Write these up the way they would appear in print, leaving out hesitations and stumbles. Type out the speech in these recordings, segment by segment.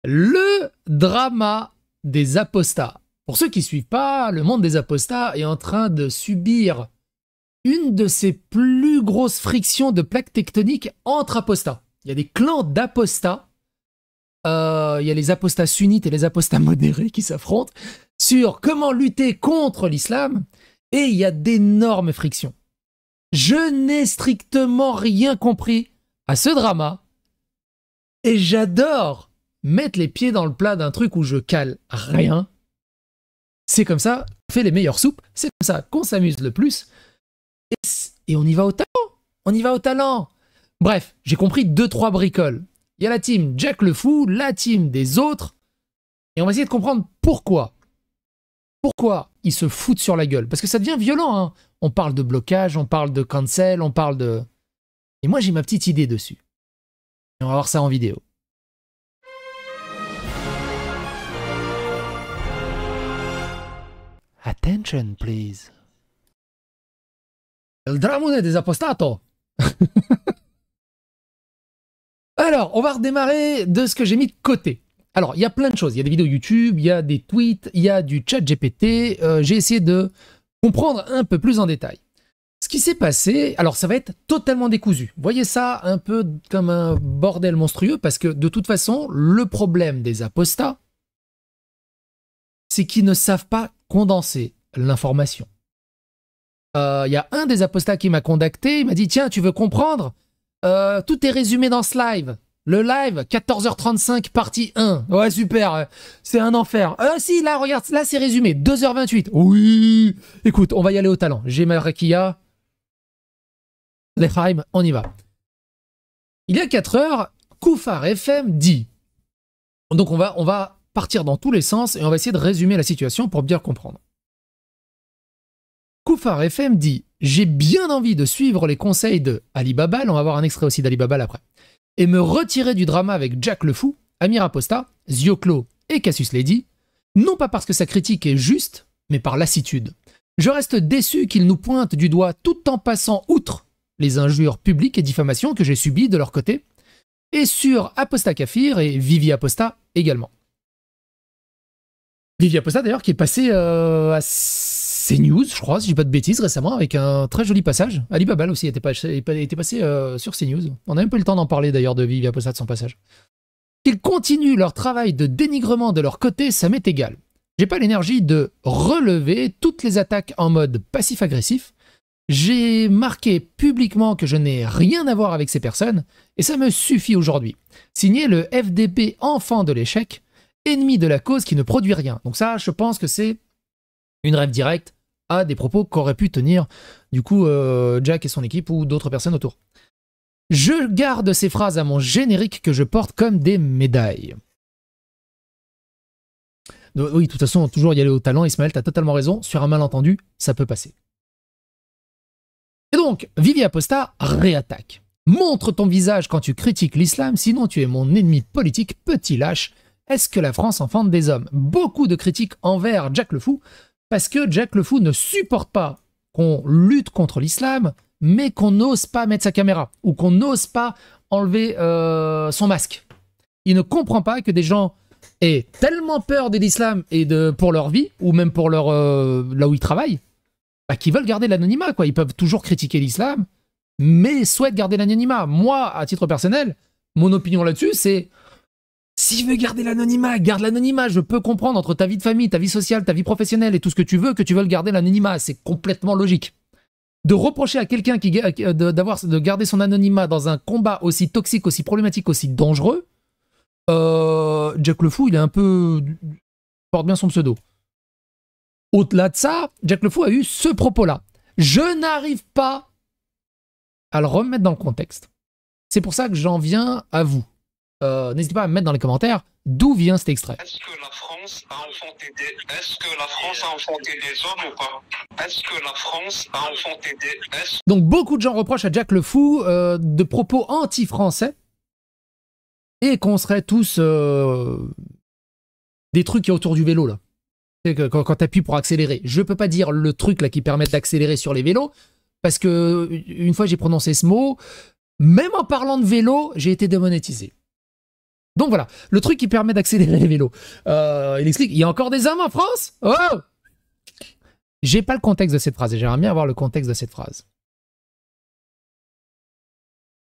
Le drama des apostats. Pour ceux qui ne suivent pas, le monde des apostats est en train de subir une de ses plus grosses frictions de plaques tectoniques entre apostats. Il y a des clans d'apostats. Il y a les apostats sunnites et les apostats modérés qui s'affrontent sur comment lutter contre l'islam. Et il y a d'énormes frictions. Je n'ai strictement rien compris à ce drama. Et j'adore mettre les pieds dans le plat d'un truc où je cale rien. C'est comme ça qu'on fait les meilleures soupes. C'est comme ça qu'on s'amuse le plus. Et on y va au talent. On y va au talent. Bref, j'ai compris 2-3 bricoles. Il y a la team Jack le Fou, la team des autres. Et on va essayer de comprendre pourquoi. Pourquoi ils se foutent sur la gueule. Parce que ça devient violent, hein. On parle de blocage, on parle de cancel, on parle de... Et moi, j'ai ma petite idée dessus. Et on va voir ça en vidéo. Attention, please. El dramone des apostato. Alors, on va redémarrer de ce que j'ai mis de côté. Alors, il y a plein de choses. Il y a des vidéos YouTube, il y a des tweets, il y a du chat GPT. J'ai essayé de comprendre un peu plus en détail. Ce qui s'est passé, alors ça va être totalement décousu. Voyez ça un peu comme un bordel monstrueux parce que de toute façon, le problème des apostats, c'est qu'ils ne savent pas condenser l'information. Il y a un des apostats qui m'a contacté, il m'a dit « Tiens, tu veux comprendre tout est résumé dans ce live. Le live, 14h35, partie 1. Ouais, super, c'est un enfer. Si, là, regarde, là, c'est résumé, 2h28. Oui, écoute, on va y aller au talent. J'ai ma raquilla. L'Ephraim, on y va. Il y a 4 heures, Koufar FM dit. Donc, on va partir dans tous les sens et on va essayer de résumer la situation pour bien comprendre. Koufar FM dit « J'ai bien envie de suivre les conseils de Ali Babal », on va voir un extrait aussi d'Ali Babal après, et me retirer du drama avec Jack le Fou, Amir Aposta, Zioclo et Cassius Lady, non pas parce que sa critique est juste, mais par lassitude. Je reste déçu qu'il nous pointe du doigt tout en passant outre les injures publiques et diffamations que j'ai subies de leur côté, et sur Aposta Kafir et Vivi Aposta également. Vivi Aposta d'ailleurs qui est passé à CNews, je crois, si je dis pas de bêtises, récemment, avec un très joli passage. Ali Babal aussi était passé sur CNews. On a un peu le temps d'en parler d'ailleurs de Vivi Aposta de son passage. Qu'ils continuent leur travail de dénigrement de leur côté, ça m'est égal. J'ai pas l'énergie de relever toutes les attaques en mode passif-agressif. J'ai marqué publiquement que je n'ai rien à voir avec ces personnes, et ça me suffit aujourd'hui. Signé le FDP enfant de l'échec, ennemi de la cause qui ne produit rien. Donc ça, je pense que c'est une rêve directe à des propos qu'aurait pu tenir, du coup, Jack et son équipe ou d'autres personnes autour. Je garde ces phrases à mon générique que je porte comme des médailles. Donc, oui, de toute façon, toujours y aller au talent, Ismaël, t'as totalement raison, sur un malentendu, ça peut passer. Et donc, Vivi Aposta réattaque. Montre ton visage quand tu critiques l'islam, sinon tu es mon ennemi politique, petit lâche. Est-ce que la France enfante des hommes? Beaucoup de critiques envers Jack le Fou, parce que Jack le Fou ne supporte pas qu'on lutte contre l'islam, mais qu'on n'ose pas mettre sa caméra, ou qu'on n'ose pas enlever son masque. Il ne comprend pas que des gens aient tellement peur de l'islam et pour leur vie, ou même pour leur là où ils travaillent, bah, qu'ils veulent garder l'anonymat, quoi. Ils peuvent toujours critiquer l'islam, mais souhaitent garder l'anonymat. Moi, à titre personnel, mon opinion là-dessus, c'est... Si je veux garder l'anonymat, garde l'anonymat. Je peux comprendre entre ta vie de famille, ta vie sociale, ta vie professionnelle et tout ce que tu veux garder l'anonymat. C'est complètement logique. De reprocher à quelqu'un de garder son anonymat dans un combat aussi toxique, aussi problématique, aussi dangereux, Jack le Fou, il est un peu... porte bien son pseudo. Au-delà de ça, Jack le Fou a eu ce propos-là. Je n'arrive pas à le remettre dans le contexte. C'est pour ça que j'en viens à vous. N'hésitez pas à me mettre dans les commentaires d'où vient cet extrait. Est-ce que la France a enfanté des hommes ou pas? Est-ce que la France a enfanté des... Donc beaucoup de gens reprochent à Jack le Fou de propos anti-français et qu'on serait tous des trucs qui autour du vélo là. Quand tu appuies pour accélérer. Je peux pas dire le truc là qui permet d'accélérer sur les vélos parce que une fois j'ai prononcé ce mot, même en parlant de vélo, j'ai été démonétisé. Donc voilà, le truc qui permet d'accélérer les vélos. Il explique, il y a encore des hommes en France? Oh! J'ai pas le contexte de cette phrase et j'aimerais bien avoir le contexte de cette phrase.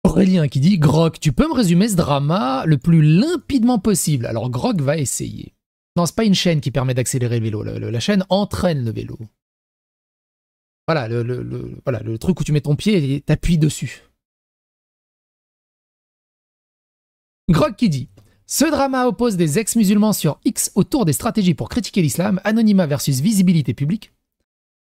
Aurélien qui dit, Grog, tu peux me résumer ce drama le plus limpidement possible? Alors Grog va essayer. Non, c'est pas une chaîne qui permet d'accélérer le vélo. La chaîne entraîne le vélo. Voilà, voilà, le truc où tu mets ton pied et t'appuies dessus. Grog qui dit, ce drama oppose des ex-musulmans sur X autour des stratégies pour critiquer l'islam, anonymat versus visibilité publique.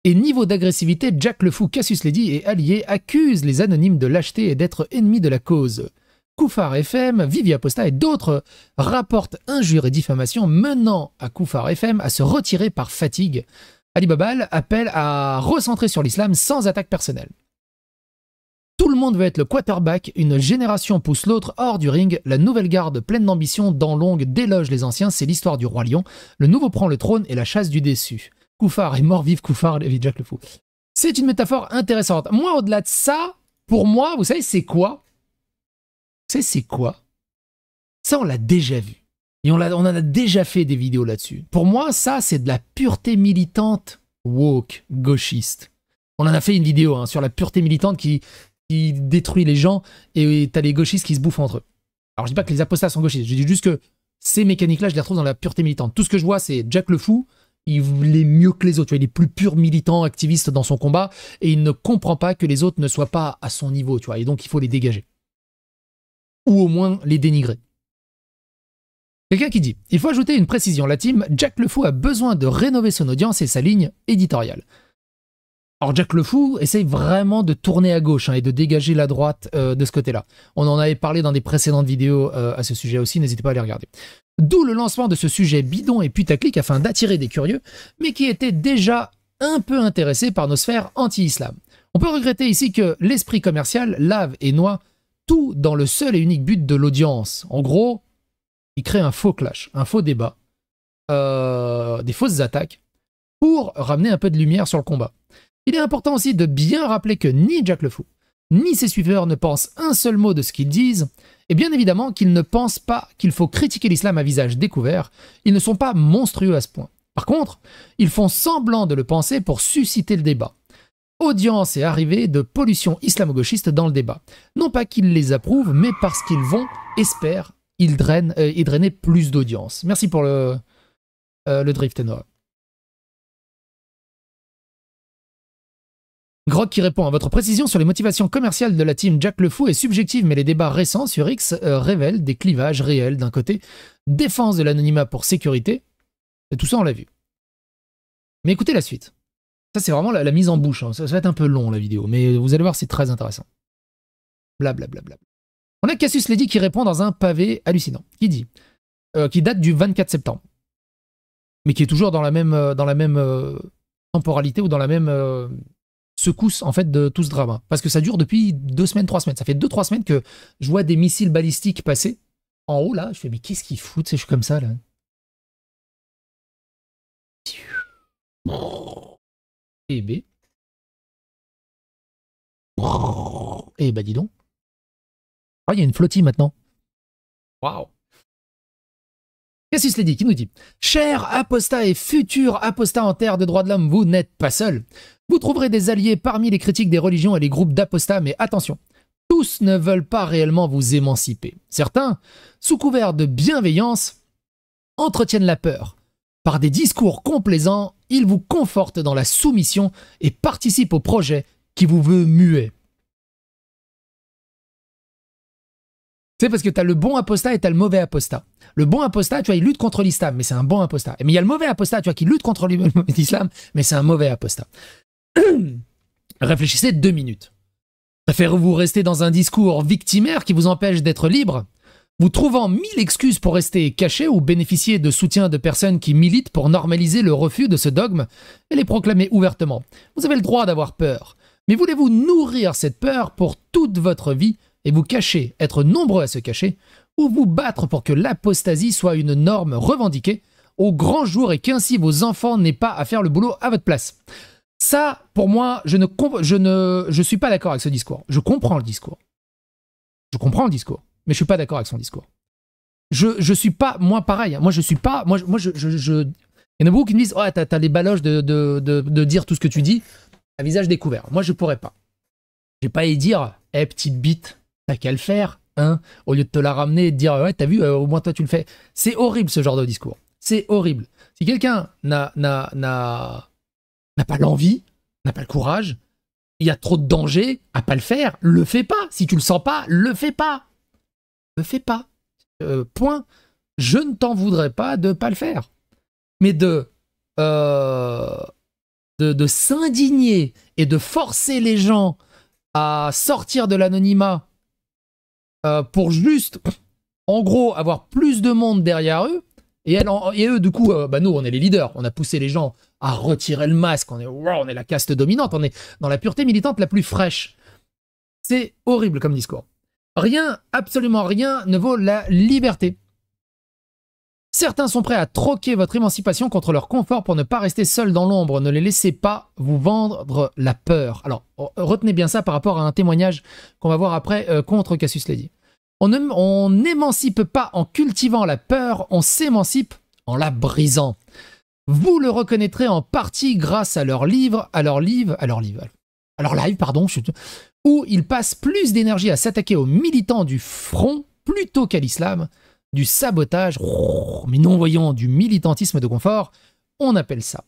Et niveau d'agressivité, Jack le Fou, Cassius Lady et alliés accusent les anonymes de lâcheté et d'être ennemis de la cause. Koufar FM, Vivi Apostat et d'autres rapportent injures et diffamations menant à Koufar FM à se retirer par fatigue. Ali Babal appelle à recentrer sur l'islam sans attaque personnelle. Tout le monde veut être le quarterback, une génération pousse l'autre hors du ring, la nouvelle garde pleine d'ambition, dents longues, déloge les anciens, c'est l'histoire du roi lion, le nouveau prend le trône et la chasse du déçu. Koufar est mort, vive Koufar, vive Jack le Fou. C'est une métaphore intéressante. Moi, au-delà de ça, pour moi, vous savez, c'est quoi? Vous savez, c'est quoi? Ça, on l'a déjà vu. Et on en a déjà fait des vidéos là-dessus. Pour moi, ça, c'est de la pureté militante woke, gauchiste. On en a fait une vidéo sur la pureté militante qui détruit les gens et t'as les gauchistes qui se bouffent entre eux. Alors, je dis pas que les apostats sont gauchistes, je dis juste que ces mécaniques-là, je les retrouve dans la pureté militante. Tout ce que je vois, c'est Jack le Fou, il est mieux que les autres, tu vois, il est plus pur militant, activiste dans son combat, et il ne comprend pas que les autres ne soient pas à son niveau, tu vois, et donc il faut les dégager. Ou au moins les dénigrer. Quelqu'un qui dit, il faut ajouter une précision, la team Jack le Fou a besoin de rénover son audience et sa ligne éditoriale. Alors Jack le Fou essaye vraiment de tourner à gauche et de dégager la droite de ce côté-là. On en avait parlé dans des précédentes vidéos à ce sujet aussi, n'hésitez pas à les regarder. D'où le lancement de ce sujet bidon et putaclic afin d'attirer des curieux, mais qui étaient déjà un peu intéressés par nos sphères anti-islam. On peut regretter ici que l'esprit commercial lave et noie tout dans le seul et unique but de l'audience. En gros, il crée un faux clash, un faux débat, des fausses attaques, pour ramener un peu de lumière sur le combat. Il est important aussi de bien rappeler que ni Jack le Fou, ni ses suiveurs ne pensent un seul mot de ce qu'ils disent, et bien évidemment qu'ils ne pensent pas qu'il faut critiquer l'islam à visage découvert, ils ne sont pas monstrueux à ce point. Par contre, ils font semblant de le penser pour susciter le débat. Audience et arrivée de pollution islamo-gauchiste dans le débat. Non pas qu'ils les approuvent, mais parce qu'ils vont, espèrent, y drainer plus d'audience. Merci pour le drift, Noah. Grog qui répond à votre précision sur les motivations commerciales de la team Jack le Fou est subjective, mais les débats récents sur X révèlent des clivages réels d'un côté, défense de l'anonymat pour sécurité, et tout ça on l'a vu. Mais écoutez la suite. Ça c'est vraiment la mise en bouche, ça va être un peu long la vidéo, mais vous allez voir c'est très intéressant. Blablabla. On a Cassius Lady qui répond dans un pavé hallucinant, qui dit, qui date du 24 septembre, mais qui est toujours dans la même temporalité ou dans la même secousse en fait de tout ce drama. Parce que ça dure depuis 2 semaines, 3 semaines. Ça fait 2-3 semaines que je vois des missiles balistiques passer en haut là. Je fais mais qu'est-ce qu'ils foutent? Je suis comme ça là. Et B. Et bah dis donc. Ah, il y a une flottille maintenant. Waouh. Cassius Lady qui nous dit « Chers apostats et futurs apostats en terre de droits de l'homme, vous n'êtes pas seuls. Vous trouverez des alliés parmi les critiques des religions et les groupes d'apostats, mais attention, tous ne veulent pas réellement vous émanciper. Certains, sous couvert de bienveillance, entretiennent la peur. Par des discours complaisants, ils vous confortent dans la soumission et participent au projet qui vous veut muet. » C'est parce que t'as le bon apostat et t'as le mauvais apostat. Le bon apostat, tu vois, il lutte contre l'islam, mais c'est un bon apostat. Mais il y a le mauvais apostat, tu vois, qui lutte contre l'islam, mais c'est un mauvais apostat. Réfléchissez 2 minutes. Préférez-vous rester dans un discours victimaire qui vous empêche d'être libre, vous trouvant 1000 excuses pour rester caché ou bénéficier de soutien de personnes qui militent pour normaliser le refus de ce dogme et les proclamer ouvertement. Vous avez le droit d'avoir peur. Mais voulez-vous nourrir cette peur pour toute votre vie et vous cacher, être nombreux à se cacher, ou vous battre pour que l'apostasie soit une norme revendiquée au grand jour et qu'ainsi vos enfants n'aient pas à faire le boulot à votre place. Ça, pour moi, je suis pas d'accord avec ce discours. Je comprends le discours. Je comprends le discours, mais je suis pas d'accord avec son discours. je suis pas, moi pareil, hein. Moi je suis pas, moi il y en a beaucoup qui me disent, ouais, t'as les baloches de dire tout ce que tu dis à visage découvert. Moi je pourrais pas. J'ai pas à y dire, petite bite, t'as qu'à le faire, hein, au lieu de te la ramener et de dire, ouais, t'as vu, au moins toi tu le fais. C'est horrible ce genre de discours. C'est horrible. Si quelqu'un n'a pas l'envie, n'a pas le courage, il y a trop de danger à pas le faire, le fais pas. Si tu le sens pas, le fais pas. Le fais pas. Point. Je ne t'en voudrais pas de pas le faire. Mais de s'indigner et de forcer les gens à sortir de l'anonymat pour juste, en gros, avoir plus de monde derrière eux, et eux, du coup, nous, on est les leaders, on a poussé les gens à retirer le masque, on est la caste dominante, on est dans la pureté militante la plus fraîche. C'est horrible comme discours. Rien, absolument rien, ne vaut la liberté. Certains sont prêts à troquer votre émancipation contre leur confort pour ne pas rester seuls dans l'ombre. Ne les laissez pas vous vendre la peur. Alors, retenez bien ça par rapport à un témoignage qu'on va voir après contre Cassius Lady. On n'émancipe pas en cultivant la peur, on s'émancipe en la brisant. Vous le reconnaîtrez en partie grâce à leur live, où ils passent plus d'énergie à s'attaquer aux militants du front plutôt qu'à l'islam, du sabotage, mais non voyons, du militantisme de confort, on appelle ça.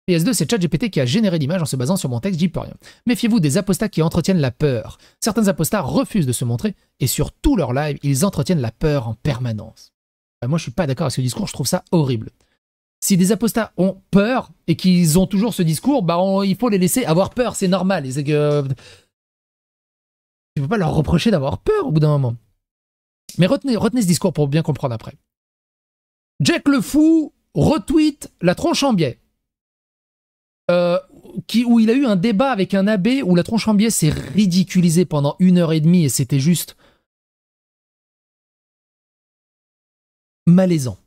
PS2, c'est ChatGPT qui a généré l'image en se basant sur mon texte, j'y peux rien. Méfiez-vous des apostats qui entretiennent la peur. Certains apostats refusent de se montrer, et sur tout leur live, ils entretiennent la peur en permanence. Moi, je suis pas d'accord avec ce discours, je trouve ça horrible. Si des apostats ont peur, et qu'ils ont toujours ce discours, il faut les laisser avoir peur, c'est normal. Tu ne peux pas leur reprocher d'avoir peur au bout d'un moment. Mais retenez ce discours pour bien comprendre après. Jack le Fou retweet la tronche en biais. Où il a eu un débat avec un abbé où la tronche en biais s'est ridiculisée pendant 1h30 et c'était juste malaisant.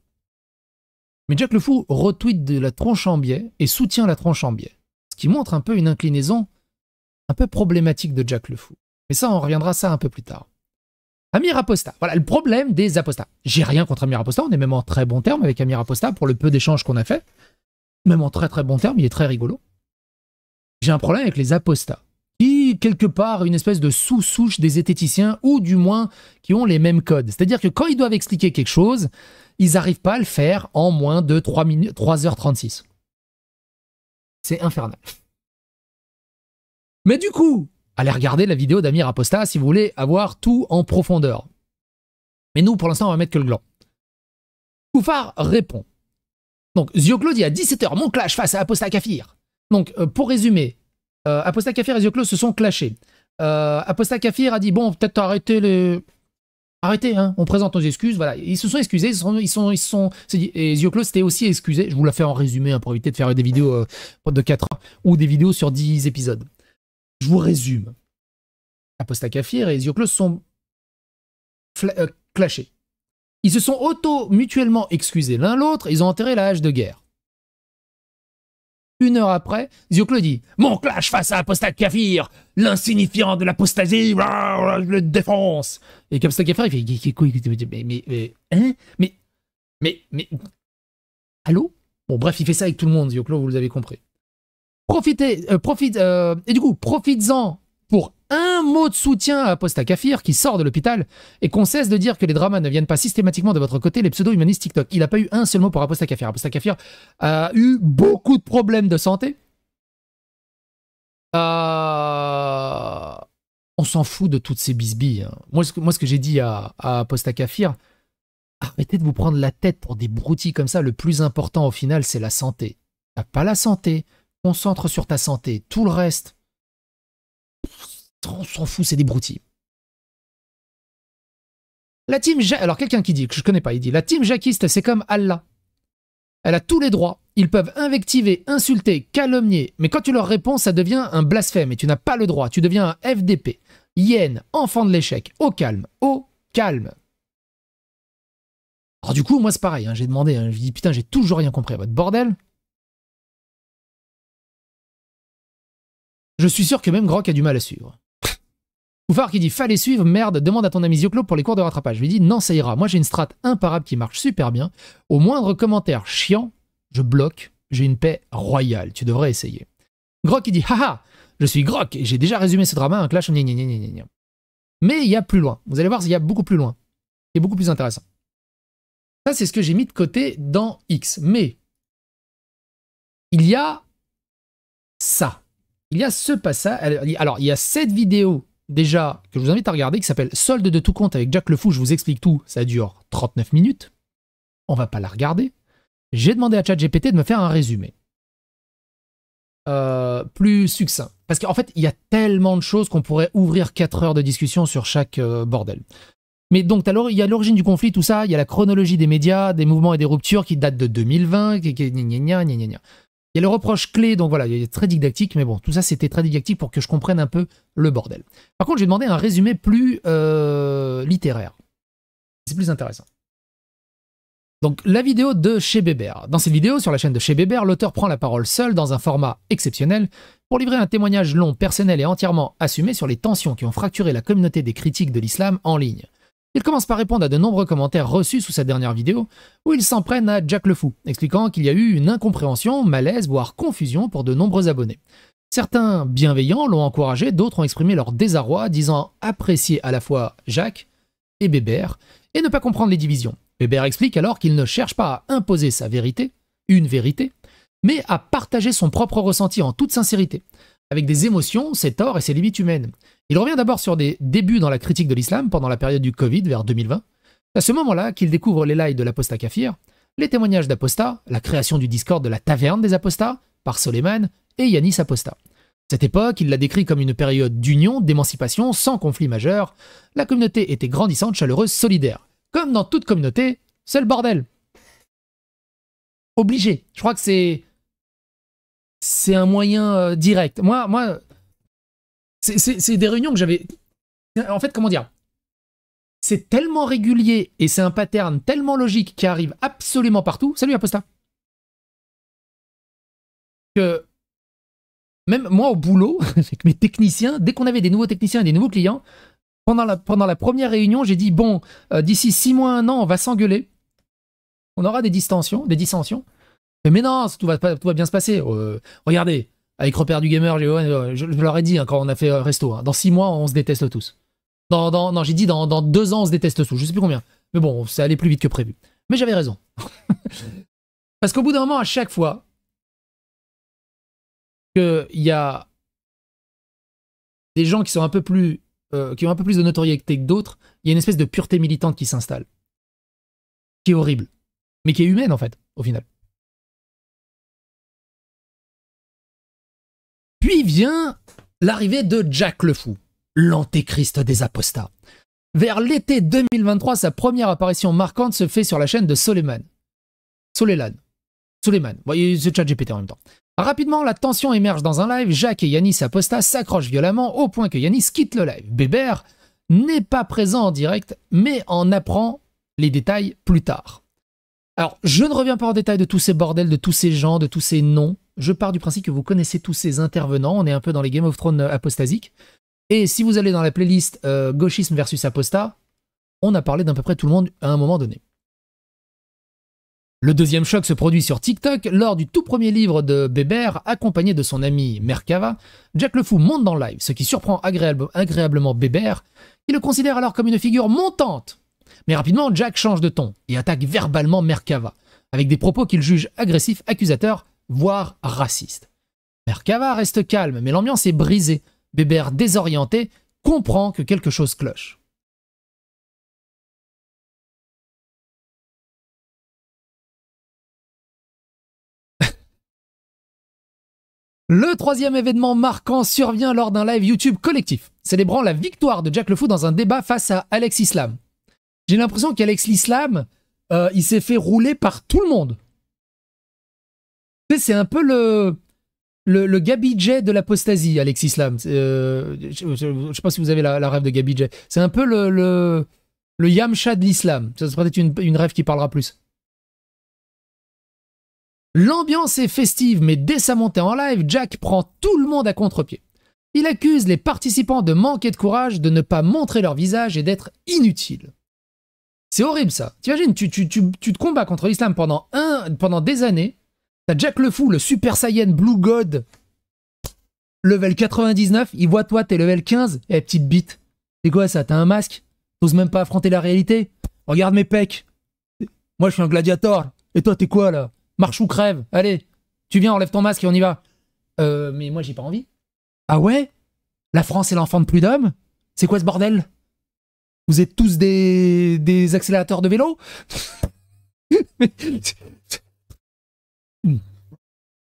Mais Jack le Fou retweet de la tronche en biais et soutient la tronche en biais. Ce qui montre un peu une inclinaison un peu problématique de Jack le Fou. Mais ça, on reviendra à ça un peu plus tard. Amir Apostat, voilà le problème des apostats. J'ai rien contre Amir Apostat, on est même en très bon terme avec Amir Apostat pour le peu d'échanges qu'on a fait. Même en très très bon terme, il est très rigolo. J'ai un problème avec les apostats, qui, quelque part, une espèce de sous-souche des zététiciens, ou du moins, qui ont les mêmes codes. C'est-à-dire que quand ils doivent expliquer quelque chose, ils n'arrivent pas à le faire en moins de 3h36. C'est infernal. Mais du coup, allez regarder la vidéo d'Amir Apostat si vous voulez avoir tout en profondeur. Mais nous, pour l'instant, on va mettre que le gland. Koufar répond. Donc, Zioclo dit à 17h, mon clash face à Apostat Kafir. Donc, pour résumer, Apostat Kafir et Zioclo se sont clashés. Apostat Kafir a dit, bon, peut-être arrêtez, hein, on présente nos excuses, voilà. Ils se sont excusés, et Zioclo s'était aussi excusé. Je vous la fais en résumé, hein, pour éviter de faire des vidéos de 4 heures, ou des vidéos sur 10 épisodes. Je vous résume. Apostat Kafir et Zioclo se sont clashés. Ils se sont mutuellement excusés l'un l'autre, ils ont enterré la hache de guerre. 1 heure après, Zioclo dit « Mon clash face à Apostat Kafir, l'insignifiant de l'apostasie, je le défonce !» Et Apostat Kafir, il fait « Mais, allô ?» Bon, bref, il fait ça avec tout le monde, Zioclo, vous l'avez compris. Et du coup, profites-en pour un mot de soutien à Apostat Kafir qui sort de l'hôpital et qu'on cesse de dire que les dramas ne viennent pas systématiquement de votre côté, les pseudo-humanistes TikTok. Il n'a pas eu un seul mot pour Apostat Kafir. Apostat Kafir a eu beaucoup de problèmes de santé. On s'en fout de toutes ces bisbilles. Hein. Moi, ce que j'ai dit à Apostat Kafir, arrêtez de vous prendre la tête pour des broutilles comme ça. Le plus important au final, c'est la santé. T'as pas la santé, concentre sur ta santé. Tout le reste, on s'en fout, c'est des broutilles. La team alors quelqu'un qui dit, que je connais pas, il dit, la team jacquiste, c'est comme Allah. Elle a tous les droits. Ils peuvent invectiver, insulter, calomnier, mais quand tu leur réponds, ça devient un blasphème et tu n'as pas le droit. Tu deviens un FDP, hyène, enfant de l'échec. Au calme, au calme. Alors du coup, moi c'est pareil, hein, j'ai demandé, hein, je dis putain, j'ai toujours rien compris à votre bordel. Je suis sûr que même Grok a du mal à suivre. Oufar qui dit fallait suivre, merde, demande à ton ami Zioclo pour les cours de rattrapage. Je lui dis non, ça ira. Moi j'ai une strat imparable qui marche super bien. Au moindre commentaire chiant, je bloque. J'ai une paix royale. Tu devrais essayer. Grok qui dit haha, je suis Grok et j'ai déjà résumé ce drama, un clash. Gna gna gna gna gna. Mais il y a plus loin. Vous allez voir, il y a beaucoup plus loin. C'est beaucoup plus intéressant. Ça, c'est ce que j'ai mis de côté dans X. Mais il y a ça. Il y a ce passage. Alors, il y a cette vidéo déjà que je vous invite à regarder qui s'appelle Solde de tout compte avec Jack le Fou. Je vous explique tout. Ça dure 39 minutes. On va pas la regarder. J'ai demandé à ChatGPT de me faire un résumé. Plus succinct. Parce qu'en fait, il y a tellement de choses qu'on pourrait ouvrir 4 heures de discussion sur chaque bordel. Mais donc, il y a l'origine du conflit, tout ça, il y a la chronologie des médias, des mouvements et des ruptures qui datent de 2020, Il y a le reproche clé, donc voilà, il est très didactique, mais bon, tout ça, c'était très didactique pour que je comprenne un peu le bordel. Par contre, j'ai demandé un résumé plus littéraire. C'est plus intéressant. Donc, la vidéo de Chez Bébert. Dans cette vidéo, sur la chaîne de Chez Bébert, l'auteur prend la parole seul dans un format exceptionnel pour livrer un témoignage long, personnel et entièrement assumé sur les tensions qui ont fracturé la communauté des critiques de l'islam en ligne. Il commence par répondre à de nombreux commentaires reçus sous sa dernière vidéo, où il s'en prenne à Jack le Fou, expliquant qu'il y a eu une incompréhension, malaise, voire confusion pour de nombreux abonnés. Certains bienveillants l'ont encouragé, d'autres ont exprimé leur désarroi, disant apprécier à la fois Jack et Bébert, et ne pas comprendre les divisions. Bébert explique alors qu'il ne cherche pas à imposer sa vérité, une vérité, mais à partager son propre ressenti en toute sincérité, avec des émotions, ses torts et ses limites humaines. Il revient d'abord sur des débuts dans la critique de l'islam pendant la période du Covid vers 2020. C'est à ce moment-là qu'il découvre les lives de l'apostat Kafir, les témoignages d'apostats, la création du Discord de la taverne des apostats par Soleiman et Yanis Apostat. Cette époque, il l'a décrit comme une période d'union, d'émancipation, sans conflit majeur. La communauté était grandissante, chaleureuse, solidaire. Comme dans toute communauté, c'est le bordel. Obligé. Je crois que c'est un moyen direct. Moi, c'est des réunions que j'avais... En fait, comment dire? C'est tellement régulier et c'est un pattern tellement logique qui arrive absolument partout. Salut Apostat. Que même moi au boulot, avec mes techniciens, dès qu'on avait des nouveaux techniciens et des nouveaux clients, pendant la première réunion, j'ai dit bon, d'ici 6 mois, 1 an, on va s'engueuler. On aura des dissensions. Mais non, tout va bien se passer. Regardez, avec Repère du Gamer, je leur ai dit hein, quand on a fait resto, hein, dans 6 mois, on se déteste tous. Non, j'ai dit dans 2 ans, on se déteste tous. Je sais plus combien. Mais bon, ça allait plus vite que prévu. Mais j'avais raison. Parce qu'au bout d'un moment, à chaque fois qu'il y a des gens qui sont un peu plus... qui ont un peu plus de notoriété que d'autres, il y a une espèce de pureté militante qui s'installe. Qui est horrible. Mais qui est humaine, en fait, au final. Puis vient l'arrivée de Jack le Fou, l'antéchrist des apostats. Vers l'été 2023, sa première apparition marquante se fait sur la chaîne de Soleiman. Voyez, c'est ChatGPT en même temps. Rapidement, la tension émerge dans un live. Jack et Yanis Apostat s'accrochent violemment au point que Yanis quitte le live. Bébert n'est pas présent en direct, mais en apprend les détails plus tard. Alors, je ne reviens pas en détail de tous ces bordels, de tous ces gens, de tous ces noms. Je pars du principe que vous connaissez tous ces intervenants. On est un peu dans les Game of Thrones apostasiques. Et si vous allez dans la playlist Gauchisme versus Apostat, on a parlé d'à peu près tout le monde à un moment donné. Le deuxième choc se produit sur TikTok lors du tout premier livre de Bébert, accompagné de son ami Merkava. Jack le Fou monte dans le live, ce qui surprend agréablement Bébert, qui le considère alors comme une figure montante. Mais rapidement, Jack change de ton et attaque verbalement Merkava, avec des propos qu'il juge agressifs, accusateurs, voire racistes. Merkava reste calme, mais l'ambiance est brisée. Bébert, désorienté, comprend que quelque chose cloche. Le troisième événement marquant survient lors d'un live YouTube collectif, célébrant la victoire de Jack le Fou dans un débat face à Alex Islam. J'ai l'impression qu'Alex l'Islam, il s'est fait rouler par tout le monde. C'est un peu le Gabi J de l'apostasie, Alex Islam. Je sais pas si vous avez la rêve de Gabi J. C'est un peu le Yamcha de l'islam. Ça serait peut-être une rêve qui parlera plus. L'ambiance est festive, mais dès sa montée en live, Jack prend tout le monde à contre-pied. Il accuse les participants de manquer de courage, de ne pas montrer leur visage et d'être inutiles. C'est horrible ça. T'imagines, tu te combats contre l'islam pendant des années. T'as Jack le Fou, le Super Saiyan Blue God, level 99, il voit toi, t'es level 15, et petite bite. C'est quoi ça? T'as un masque? T'oses même pas affronter la réalité? Regarde mes pecs. Moi je suis un gladiator. Et toi t'es quoi là? Marche ou crève. Allez, tu viens, enlève ton masque et on y va. Mais moi j'ai pas envie. Ah ouais? La France est l'enfant de plus d'hommes? C'est quoi ce bordel? Vous êtes tous des accélérateurs de vélo?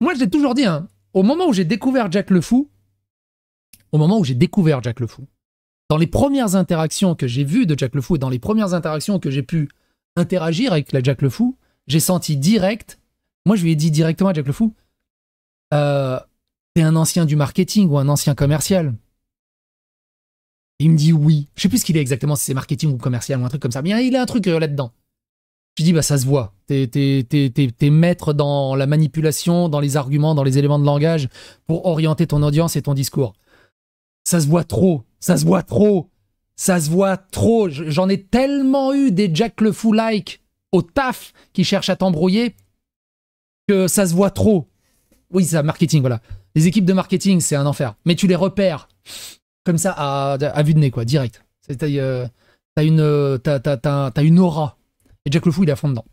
Moi j'ai toujours dit, hein, au moment où j'ai découvert Jack le Fou, dans les premières interactions que j'ai vues de Jack le Fou et dans les premières interactions que j'ai pu interagir avec la Jack le Fou, j'ai senti direct, moi je lui ai dit directement à Jack le Fou, t'es un ancien du marketing ou un ancien commercial? Il me dit oui. Je sais plus ce qu'il est exactement, si c'est marketing ou commercial ou un truc comme ça, mais il a un truc là-dedans. Je dis bah ça se voit, t'es maître dans la manipulation, dans les arguments, dans les éléments de langage pour orienter ton audience et ton discours. Ça se voit trop, ça se voit trop, ça se voit trop. J'en ai tellement eu des Jack le Fou-like au taf qui cherchent à t'embrouiller que ça se voit trop. Oui, c'est ça, marketing, voilà. Les équipes de marketing, c'est un enfer. Mais tu les repères comme ça à vue de nez, quoi, direct. T'as une aura. Et Jack le Fou, il est à fond dedans.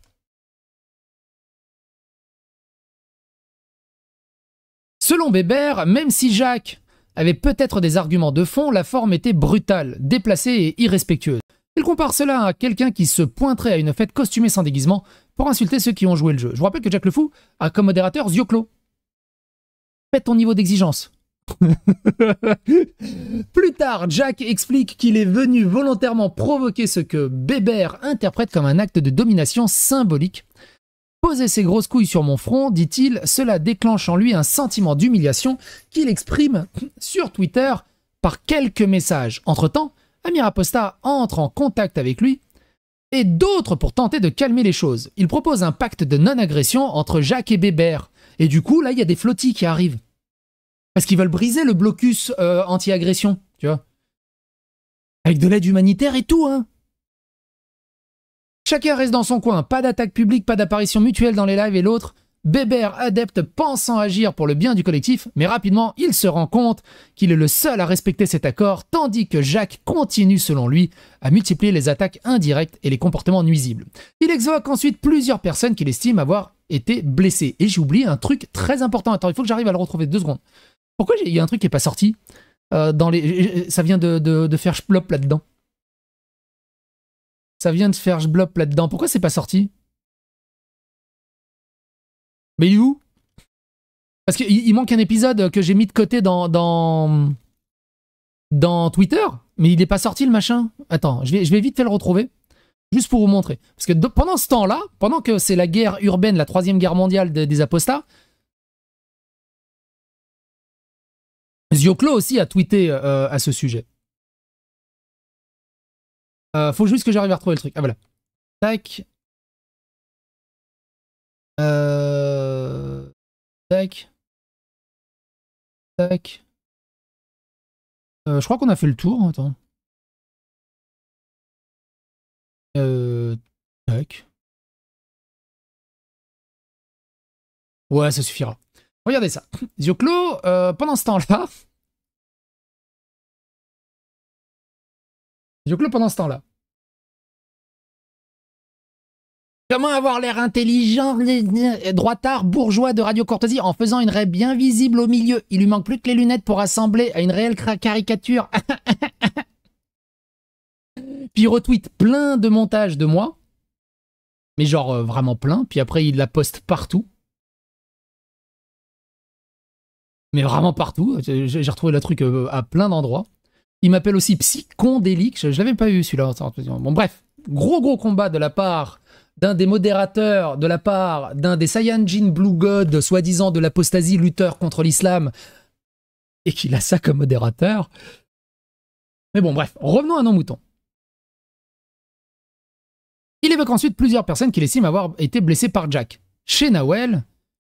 Selon Bébert, même si Jacques avait peut-être des arguments de fond, la forme était brutale, déplacée et irrespectueuse. Il compare cela à quelqu'un qui se pointerait à une fête costumée sans déguisement pour insulter ceux qui ont joué le jeu. Je vous rappelle que Jack le Fou a comme modérateur Zioclo. Pète ton niveau d'exigence. Plus tard, Jack explique qu'il est venu volontairement provoquer ce que Bébert interprète comme un acte de domination symbolique. Poser ses grosses couilles sur mon front, dit-il, cela déclenche en lui un sentiment d'humiliation qu'il exprime sur Twitter par quelques messages. Entre-temps, Amir Aposta entre en contact avec lui et d'autres pour tenter de calmer les choses. Il propose un pacte de non-agression entre Jacques et Bébert. Et du coup, là, il y a des flottis qui arrivent. Parce qu'ils veulent briser le blocus anti-agression, tu vois. Avec de l'aide humanitaire et tout, hein. Chacun reste dans son coin, pas d'attaque publique, pas d'apparition mutuelle dans les lives et l'autre. Bébert, adepte, pensant agir pour le bien du collectif, mais rapidement, il se rend compte qu'il est le seul à respecter cet accord, tandis que Jacques continue, selon lui, à multiplier les attaques indirectes et les comportements nuisibles. Il exvoque ensuite plusieurs personnes qu'il estime avoir été blessées. Et j'ai oublié un truc très important. Attends, il faut que j'arrive à le retrouver 2 secondes. Pourquoi il y a un truc qui n'est pas sorti ça vient de faire splop là-dedans. Ça vient de faire splop là-dedans. Pourquoi c'est pas sorti? Mais il est où? Parce qu'il manque un épisode que j'ai mis de côté dans Twitter, mais il n'est pas sorti le machin. Attends, je vais vite fait le retrouver, juste pour vous montrer. Parce que pendant ce temps-là, pendant que c'est la guerre urbaine, la 3e guerre mondiale des apostats, Zioclo aussi a tweeté à ce sujet. Faut juste que j'arrive à retrouver le truc. Ah voilà. Tac. Tac. Tac. Je crois qu'on a fait le tour. Attends. Tac. Ouais, ça suffira. Regardez ça. Zioclo, pendant ce temps-là... Comment avoir l'air intelligent, droitard, bourgeois de Radio Courtoisie en faisant une raie bien visible au milieu. Il lui manque plus que les lunettes pour assembler à une réelle caricature. Puis il retweet plein de montages de moi. Mais genre vraiment plein. Puis après il la poste partout. Mais vraiment partout. J'ai retrouvé le truc à plein d'endroits. Il m'appelle aussi psychondélique. Je l'avais pas eu celui-là. Bon bref. Gros combat de la part d'un des modérateurs, de la part d'un des Saiyajin Blue God, soi-disant de l'apostasie, lutteur contre l'islam, et qu'il a ça comme modérateur. Mais bon, bref, revenons à nos moutons. Il évoque ensuite plusieurs personnes qu'il estime avoir été blessées par Jack. Chez Nawel,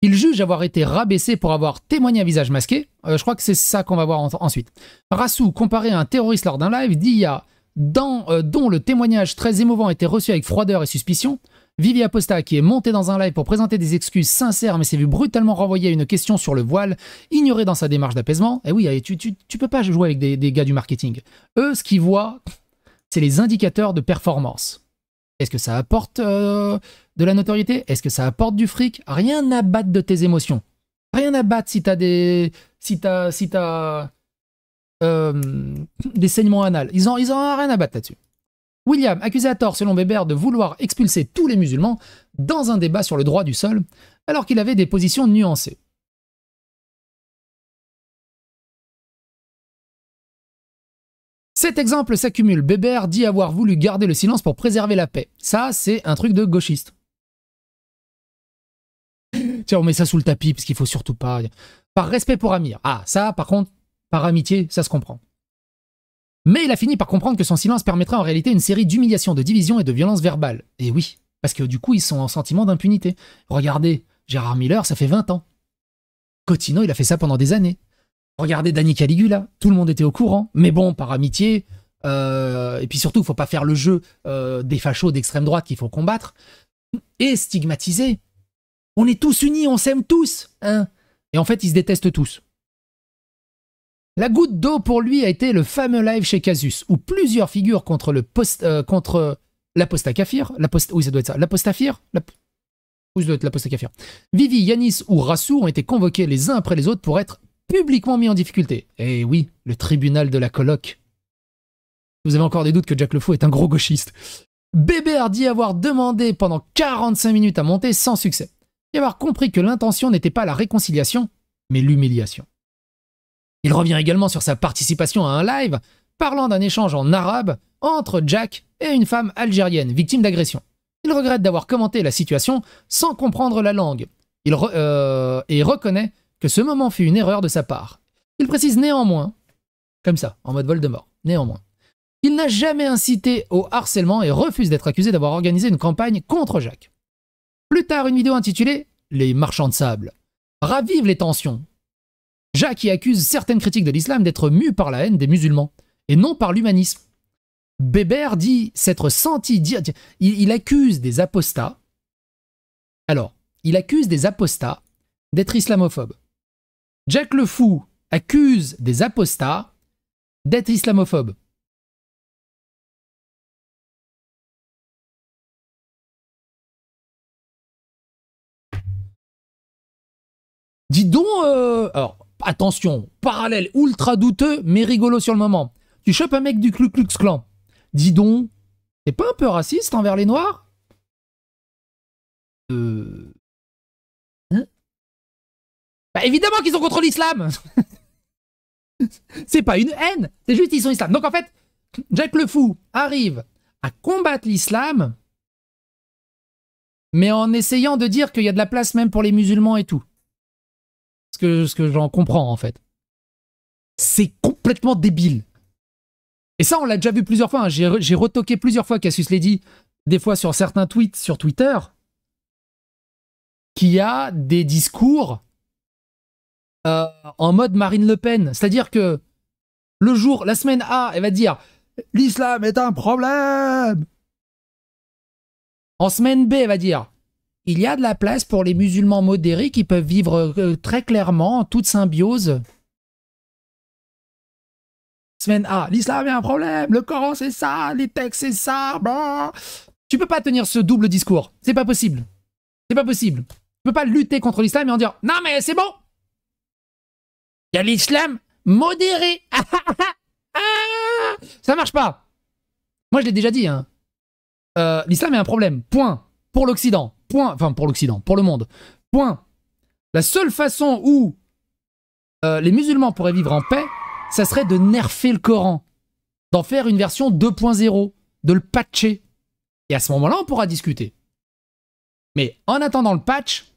Il juge avoir été rabaissé pour avoir témoigné à visage masqué. Je crois que c'est ça qu'on va voir ensuite. Rassou, comparé à un terroriste lors d'un live, d'IA dont le témoignage très émouvant a été reçu avec froideur et suspicion. Vivi Aposta, qui est monté dans un live pour présenter des excuses sincères, mais s'est vu brutalement renvoyer à une question sur le voile, ignoré dans sa démarche d'apaisement. Et oui, tu peux pas jouer avec des gars du marketing. Eux, ce qu'ils voient, c'est les indicateurs de performance. Est-ce que ça apporte de la notoriété? Est-ce que ça apporte du fric? Rien à battre de tes émotions. Rien à battre si t'as des saignements anal. Ils en ont rien à battre là-dessus. William, accusé à tort selon Bébert de vouloir expulser tous les musulmans dans un débat sur le droit du sol, alors qu'il avait des positions nuancées. Cet exemple s'accumule. Bébert dit avoir voulu garder le silence pour préserver la paix. Ça, c'est un truc de gauchiste. Tiens, on met ça sous le tapis parce qu'il faut surtout pas... Par respect pour Amir. Ah, ça, par contre, par amitié, ça se comprend. Mais il a fini par comprendre que son silence permettrait en réalité une série d'humiliations, de divisions et de violences verbales. Et oui, parce que du coup, ils sont en sentiment d'impunité. Regardez, Gérard Miller, ça fait 20 ans. Cotino, il a fait ça pendant des années. Regardez Danny Caligula, tout le monde était au courant. Mais bon, par amitié, et puis surtout, il ne faut pas faire le jeu des fachos d'extrême droite qu'il faut combattre. Et stigmatiser. On est tous unis, on s'aime tous. Hein, et en fait, ils se détestent tous. La goutte d'eau pour lui a été le fameux live chez Casus, où plusieurs figures contre l'apostat kafir, oui ça doit être ça, l'apostafir, oui ça doit être l'apostat kafir, Vivi, Yanis ou Rassou ont été convoqués les uns après les autres pour être publiquement mis en difficulté. Et oui, le tribunal de la coloc. Vous avez encore des doutes que Jack Le Fou est un gros gauchiste. Bébert dit avoir demandé pendant 45 minutes à monter sans succès, et avoir compris que l'intention n'était pas la réconciliation, mais l'humiliation. Il revient également sur sa participation à un live, parlant d'un échange en arabe entre Jack et une femme algérienne, victime d'agression. Il regrette d'avoir commenté la situation sans comprendre la langue. Et reconnaît que ce moment fut une erreur de sa part. Il précise néanmoins, comme ça, en mode Voldemort, néanmoins, qu'il n'a jamais incité au harcèlement et refuse d'être accusé d'avoir organisé une campagne contre Jack. Plus tard, une vidéo intitulée « Les marchands de sable » ravive les tensions. Jacques y accuse certaines critiques de l'islam d'être mues par la haine des musulmans, et non par l'humanisme. Bébert dit s'être senti dire... Il accuse des apostats... Alors, il accuse des apostats d'être islamophobes. Jack Le Fou accuse des apostats d'être islamophobes. Dis donc... Alors... Attention, parallèle ultra douteux, mais rigolo sur le moment. Tu chopes un mec du Ku Klux Klan. Dis donc, t'es pas un peu raciste envers les Noirs? Hein? Bah évidemment qu'ils sont contre l'islam. C'est pas une haine, c'est juste ils sont islam. Donc en fait, Jack Le Fou arrive à combattre l'islam, mais en essayant de dire qu'il y a de la place même pour les musulmans et tout. Ce que j'en comprends en fait. C'est complètement débile. Et ça, on l'a déjà vu plusieurs fois. Hein. J'ai retoqué plusieurs fois Cassius Lady, des fois sur certains tweets sur Twitter, qui a des discours en mode Marine Le Pen. C'est-à-dire que la semaine A, elle va dire « L'islam est un problème ». En semaine B, elle va dire il y a de la place pour les musulmans modérés qui peuvent vivre très clairement en toute symbiose. Semaine A, l'islam est un problème, le Coran c'est ça, les textes c'est ça. Blah. Tu peux pas tenir ce double discours. C'est pas possible. C'est pas possible. Tu peux pas lutter contre l'islam et en dire non mais c'est bon. Il y a l'islam modéré. Ça marche pas. Moi je l'ai déjà dit. Hein. L'islam est un problème. Point. Pour l'Occident. Point. Enfin, pour l'Occident. Pour le monde. Point. La seule façon où les musulmans pourraient vivre en paix, ça serait de nerfer le Coran. D'en faire une version 2.0. De le patcher. Et à ce moment-là, on pourra discuter. Mais en attendant le patch,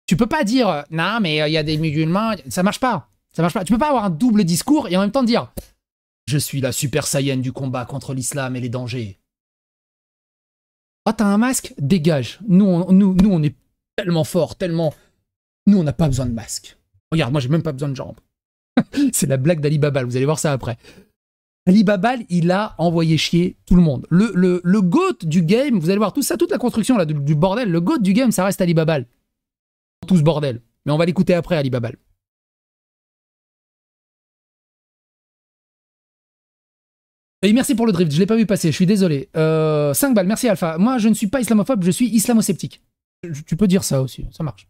tu peux pas dire non, mais il y a des musulmans. Ça marche pas. Ça marche pas. Tu peux pas avoir un double discours et en même temps dire je suis la super Saiyan du combat contre l'islam et les dangers. Oh, t'as un masque? Dégage. Nous, on est tellement forts, tellement Nous, on n'a pas besoin de masque. Regarde, moi, j'ai même pas besoin de jambes. C'est la blague d'Ali Babal, vous allez voir ça après. Ali Babal, il a envoyé chier tout le monde. Le GOAT du game, vous allez voir tout ça, toute la construction là, du bordel, le GOAT du game, ça reste Ali Babal. Tout ce bordel. Mais on va l'écouter après, Ali Babal. Et merci pour le drift, je l'ai pas vu passer, je suis désolé. 5 balles, merci Alpha. Moi, je ne suis pas islamophobe, je suis islamo-sceptique. Tu peux dire ça aussi, ça marche.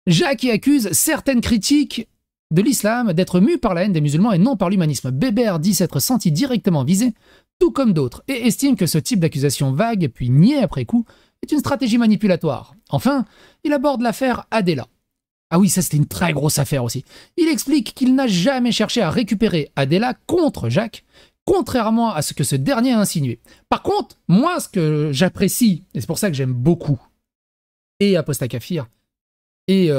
Jacques y accuse certaines critiques de l'islam d'être mu par la haine des musulmans et non par l'humanisme. Bébert dit s'être senti directement visé, tout comme d'autres, et estime que ce type d'accusation vague, puis niée après coup, est une stratégie manipulatoire. Enfin, il aborde l'affaire Adela. Ah oui, ça c'était une très grosse affaire aussi. Il explique qu'il n'a jamais cherché à récupérer Adela contre Jacques, contrairement à ce que ce dernier a insinué. Par contre, moi, ce que j'apprécie, et c'est pour ça que j'aime beaucoup, et Apostat Kafir, et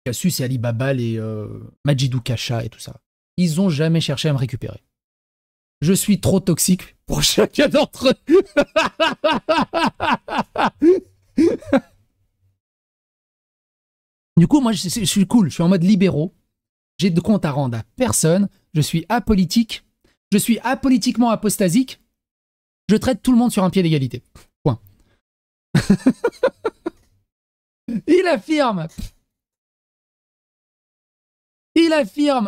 Cassius et Ali Babal et Majidou Kacha et tout ça, ils ont jamais cherché à me récupérer. Je suis trop toxique pour chacun d'entre eux. Du coup, moi, je suis cool, je suis en mode libéraux. J'ai de compte à rendre à personne. Je suis apolitique. Je suis apolitiquement apostasique. Je traite tout le monde sur un pied d'égalité. Point. Il affirme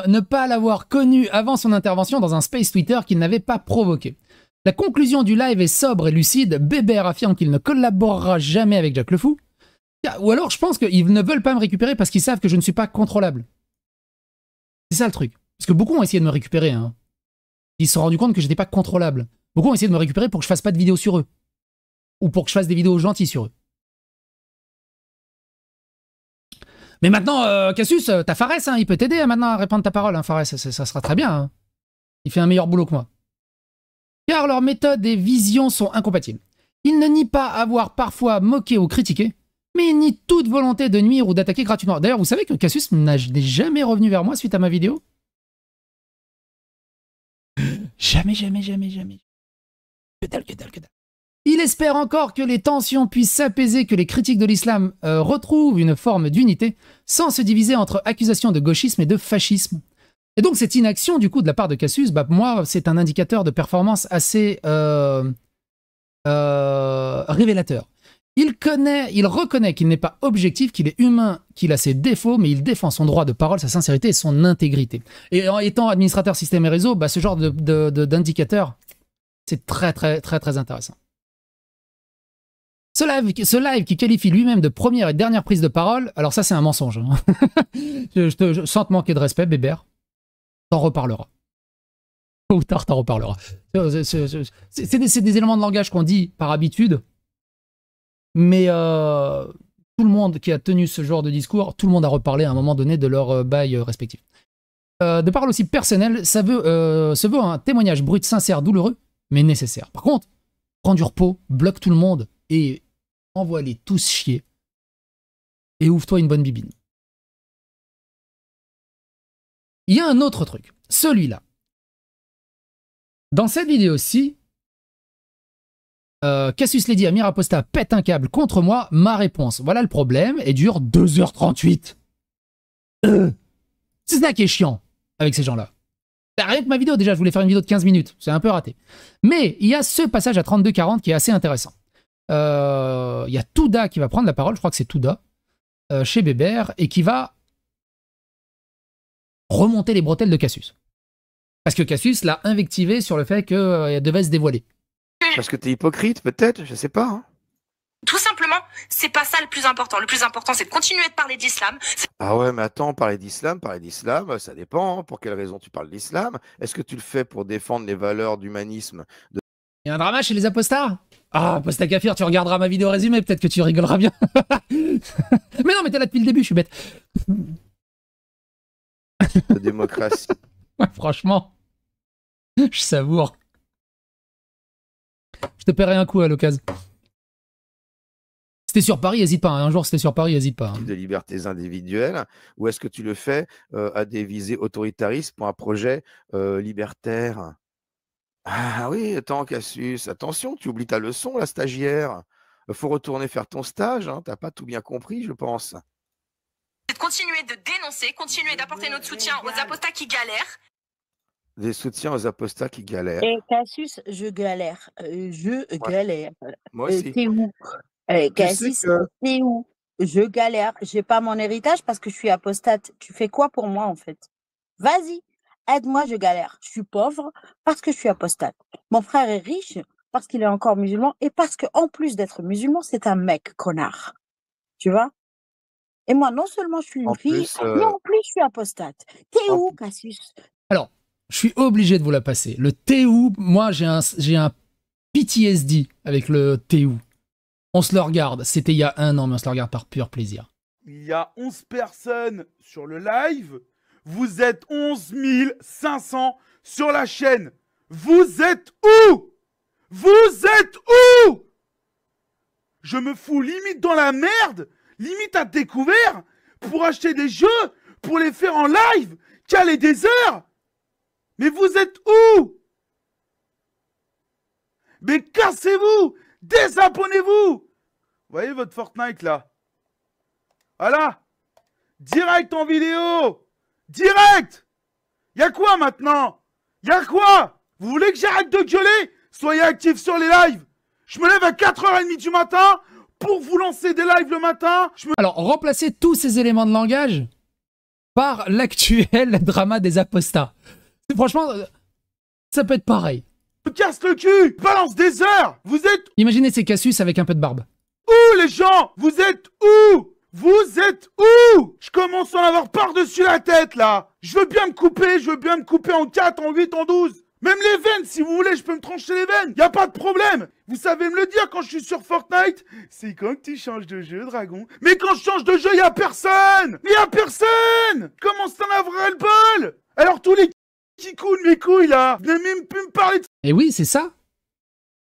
ne pas l'avoir connu avant son intervention dans un space Twitter qu'il n'avait pas provoqué. La conclusion du live est sobre et lucide. Bébert affirme qu'il ne collaborera jamais avec Jack le Fou. Ou alors, je pense qu'ils ne veulent pas me récupérer parce qu'ils savent que je ne suis pas contrôlable. C'est ça le truc. Parce que beaucoup ont essayé de me récupérer. Hein. Ils se sont rendus compte que j'étais pas contrôlable. Beaucoup ont essayé de me récupérer pour que je fasse pas de vidéos sur eux. Ou pour que je fasse des vidéos gentilles sur eux. Mais maintenant, Cassius, t'as Fares, hein, il peut t'aider maintenant à répandre ta parole, hein, Fares, ça sera très bien. Hein. Il fait un meilleur boulot que moi. Car leurs méthodes et visions sont incompatibles. Il ne nie pas avoir parfois moqué ou critiqué, mais il nie toute volonté de nuire ou d'attaquer gratuitement. D'ailleurs, vous savez que Cassius n'est jamais revenu vers moi suite à ma vidéo? Jamais. Que dalle. Il espère encore que les tensions puissent s'apaiser, que les critiques de l'islam retrouvent une forme d'unité, sans se diviser entre accusations de gauchisme et de fascisme. Et donc cette inaction, du coup, de la part de Cassius, bah, moi, c'est un indicateur de performance assez révélateur. Il reconnaît qu'il n'est pas objectif, qu'il est humain, qu'il a ses défauts, mais il défend son droit de parole, sa sincérité et son intégrité. Et en étant administrateur système et réseau, bah, ce genre d'indicateur, c'est très intéressant. Ce live qui qualifie lui-même de première et dernière prise de parole, alors ça c'est un mensonge. Hein. Sans te manquer de respect, Bébert, t'en reparleras. Tôt ou tard, t'en reparleras. C'est des éléments de langage qu'on dit par habitude, mais tout le monde qui a tenu ce genre de discours, tout le monde a reparlé à un moment donné de leur bail respectif. De parole aussi personnelle, se veut un témoignage brut, sincère, douloureux, mais nécessaire. Par contre, prends du repos, bloque tout le monde, et envoie-les tous chier. Et ouvre-toi une bonne bibine. Il y a un autre truc. Celui-là. Dans cette vidéo-ci, Cassius Lady Amir Apostat pète un câble contre moi. Ma réponse. Voilà le problème. Et dure 2h38. C'est ça qui est chiant avec ces gens-là. Rien que ma vidéo, déjà, je voulais faire une vidéo de 15 minutes. C'est un peu raté. Mais il y a ce passage à 32-40 qui est assez intéressant. Il y a Touda qui va prendre la parole, je crois que c'est Touda, chez Bébert, et qui va remonter les bretelles de Cassius. Parce que Cassius l'a invectivé sur le fait qu'elle devait se dévoiler. Parce que t'es hypocrite, peut-être, je sais pas. Hein. Tout simplement, c'est pas ça le plus important. Le plus important, c'est de continuer de parler d'islam. Ah ouais, mais attends, parler d'islam, ça dépend. Hein. Pour quelle raison tu parles d'islam? Est-ce que tu le fais pour défendre les valeurs d'humanisme? Il y a un drama chez les apostats? Ah, Apostat Kafir, tu regarderas ma vidéo résumée, peut-être que tu rigoleras bien. Mais non, mais t'es là depuis le début, je suis bête. De démocratie. Ouais, franchement, je savoure. Je te paierai un coup à l'occasion. C'était sur Paris, hésite pas. Hein. Un jour, c'était sur Paris, hésite pas. Hein. De libertés individuelles, ou est-ce que tu le fais à des visées autoritaristes pour un projet libertaire? Ah oui, attends, Cassius, attention, tu oublies ta leçon, la stagiaire. faut retourner faire ton stage, hein, tu pas tout bien compris, je pense. C'est de continuer de dénoncer, continuer d'apporter notre soutien aux apostats qui galèrent. Des soutiens aux apostats qui galèrent. Et Cassius, je galère. Je Ouais, galère. moi aussi. T'es où? Tu sais Cassius, que t'es où? Je galère. J'ai pas mon héritage parce que je suis apostate. Tu fais quoi pour moi, en fait? Vas-y, aide-moi, je galère. Je suis pauvre parce que je suis apostate. Mon frère est riche parce qu'il est encore musulman et parce que, en plus d'être musulman, c'est un mec connard. Tu vois? Et moi, non seulement je suis une en fille, plus, mais en plus, je suis apostate. T'es en où, Cassius? Alors, je suis obligé de vous la passer. Le TU, moi j'ai un PTSD avec le TU. On se le regarde. C'était il y a 1 an, mais on se le regarde par pur plaisir. Il y a 11 personnes sur le live. Vous êtes 11 500 sur la chaîne. Vous êtes où? Vous êtes où? Je me fous limite dans la merde, limite à découvert, pour acheter des jeux, pour les faire en live, caler des heures. Mais vous êtes où? Mais cassez-vous! Désabonnez-vous! Voyez votre Fortnite là? Voilà! Direct en vidéo! Direct! Y'a quoi maintenant? Y'a quoi? Vous voulez que j'arrête de gueuler? Soyez actifs sur les lives! Je me lève à 4h30 du matin pour vous lancer des lives le matin. Alors, remplacez tous ces éléments de langage par l'actuel drama des apostats. Franchement, ça peut être pareil. Me casse le cul! Balance des heures! Vous êtes Imaginez ces Cassius avec un peu de barbe. où les gens? Vous êtes où? Vous êtes où? Je commence à en avoir par-dessus la tête là! Je veux bien me couper en 4, en 8, en 12. Même les veines, si vous voulez, je peux me trancher les veines. Y a pas de problème. Vous savez me le dire quand je suis sur Fortnite. C'est quand que tu changes de jeu, dragon? Mais quand je change de jeu, y a personne. Y a personne. Comment ça en avoir le bol? Alors tous les qui coulent mes couilles là, venez même plus me parler de... Et oui, c'est ça.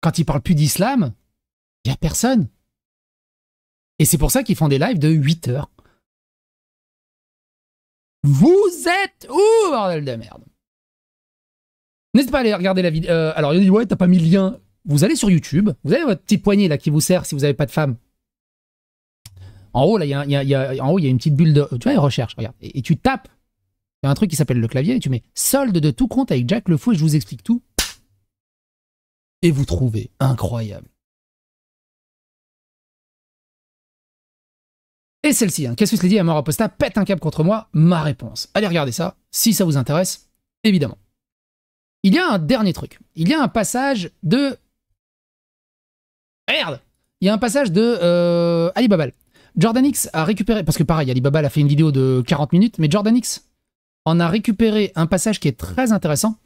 Quand ils parlent plus d'islam, il y a personne. Et c'est pour ça qu'ils font des lives de 8 heures. Vous êtes où, bordel de merde? N'hésitez pas à aller regarder la vidéo. Alors, il dit, ouais, t'as pas mis le lien. Vous allez sur YouTube, vous avez votre petite poignée là qui vous sert si vous n'avez pas de femme. En haut, là, il y a une petite bulle de... Tu vois, il recherche, regarde. Et tu tapes. Il y a un truc qui s'appelle le clavier et tu mets solde de tout compte avec Jack le Fou et je vous explique tout. Et vous trouvez incroyable. Et celle-ci, hein, qu'est-ce que je l'ai dit à mort apostat, pète un câble contre moi, ma réponse. Allez regarder ça, si ça vous intéresse, évidemment. Il y a un dernier truc. Il y a un passage de... Merde! Il y a un passage de Alibaba. Jordanix a récupéré... Parce que pareil, Alibaba a fait une vidéo de 40 minutes, mais Jordanix en a récupéré un passage qui est très intéressant,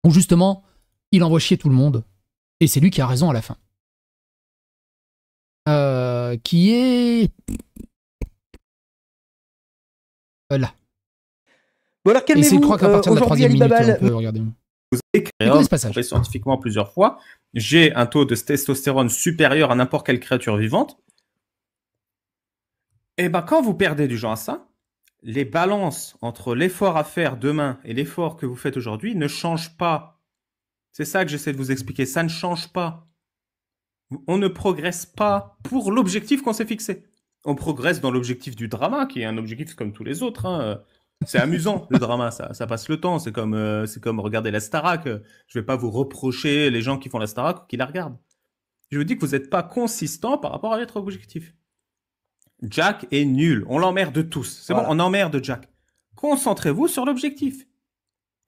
où justement, il envoie chier tout le monde, et c'est lui qui a raison à la fin. Qui est... là. Bon alors Et c'est, je calmez-vous, crois qu'à partir de la aujourd'hui 3e minute, Alibaba... on peut regarder. Vous avez créé Écoutez ce passage. prouvé scientifiquement plusieurs fois. J'ai un taux de testostérone supérieur à n'importe quelle créature vivante. Et ben quand vous perdez du genre à ça, les balances entre l'effort à faire demain et l'effort que vous faites aujourd'hui ne changent pas. C'est ça que j'essaie de vous expliquer. Ça ne change pas. On ne progresse pas pour l'objectif qu'on s'est fixé. On progresse dans l'objectif du drama, qui est un objectif comme tous les autres. Hein. C'est amusant, le drama, ça passe le temps. C'est comme regarder la Starac. Je vais pas vous reprocher les gens qui font la Starac ou qui la regardent. Je vous dis que vous n'êtes pas consistant par rapport à votre objectif. Jack est nul. On l'emmerde tous. C'est Voilà. bon, on emmerde Jack. Concentrez-vous sur l'objectif.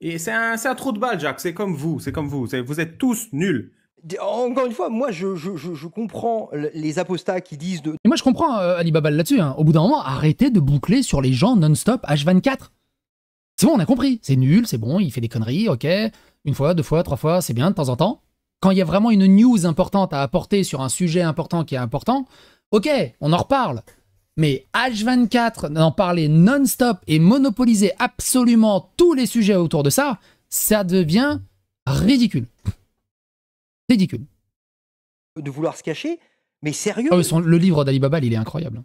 Et c'est un trou de balle, Jack. C'est comme vous. Vous êtes tous nuls. Encore une fois, moi je comprends les apostats qui disent de... Et moi, je comprends Alibaba là-dessus. Hein. Au bout d'un moment, arrêtez de boucler sur les gens non-stop H24. C'est bon, on a compris. C'est nul, c'est bon, il fait des conneries, ok. 1 fois, 2 fois, 3 fois, c'est bien de temps en temps. Quand il y a vraiment une news importante à apporter sur un sujet important qui est important, ok, on en reparle. Mais H24, d'en parler non-stop et monopoliser absolument tous les sujets autour de ça, ça devient ridicule. Ridicule. de vouloir se cacher, mais sérieux, Ah oui, le livre d'Alibaba, il est incroyable.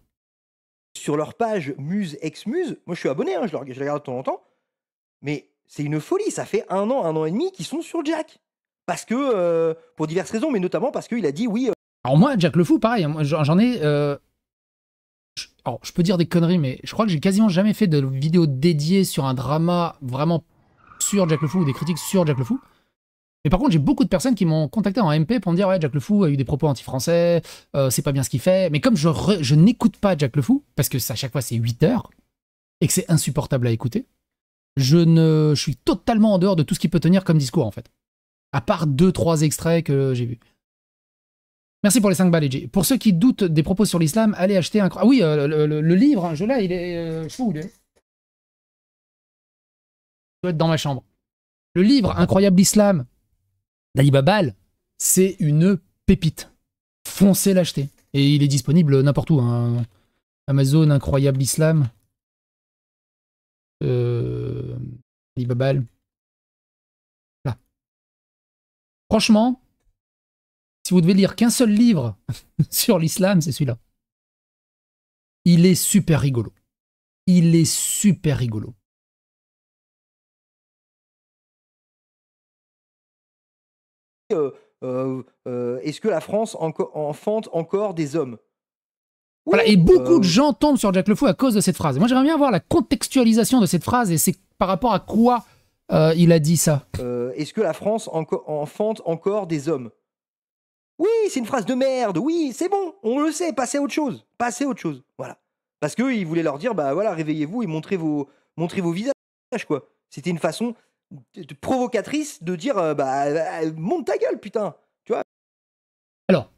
sur leur page Muse ex Muse, moi je suis abonné, hein, je les regarde de temps en temps, mais c'est une folie, ça fait 1 an et demi qu'ils sont sur Jack. Parce que, pour diverses raisons, mais notamment parce qu'il a dit oui, Alors moi, Jack le Fou, pareil, hein, moi, j'en ai... alors, je peux dire des conneries, mais je crois que j'ai quasiment jamais fait de vidéo dédiée sur un drama vraiment sur Jack le Fou ou des critiques sur Jack le Fou. Mais par contre, j'ai beaucoup de personnes qui m'ont contacté en MP pour me dire « Ouais, Jack le Fou a eu des propos anti-français, c'est pas bien ce qu'il fait. » Mais comme je n'écoute pas Jack le Fou, parce que à chaque fois c'est 8 heures, et que c'est insupportable à écouter, je suis totalement en dehors de tout ce qui peut tenir comme discours, en fait. À part 2-3 extraits que j'ai vus. Merci pour les 5 balles, EJ. Pour ceux qui doutent des propos sur l'islam, allez acheter un... Ah oui, le livre, hein, je l'ai, il est... je sais où il est. Il doit être dans ma chambre. Le livre Incroyable Islam d'Ali Babal, c'est une pépite. Foncez l'acheter. Et il est disponible n'importe où. Hein. Amazon Incroyable Islam. Ali Babal. Là. Franchement, si vous devez lire qu'un seul livre sur l'islam, c'est celui-là. Il est super rigolo. Il est super rigolo. Est-ce que la France enfante encore des hommes? Oui, Voilà, et beaucoup de gens tombent sur Jack le Fou à cause de cette phrase. Moi, j'aimerais bien voir la contextualisation de cette phrase et c'est par rapport à quoi il a dit ça. Est-ce que la France enfante encore des hommes? Oui, c'est une phrase de merde. Oui, c'est bon, on le sait. Passez à autre chose. Passez à autre chose. Voilà. Parce qu'il voulait leur dire, bah voilà, réveillez-vous et montrez vos visages, quoi. C'était une façon provocatrice de dire, monte ta gueule, putain. Tu vois? Alors,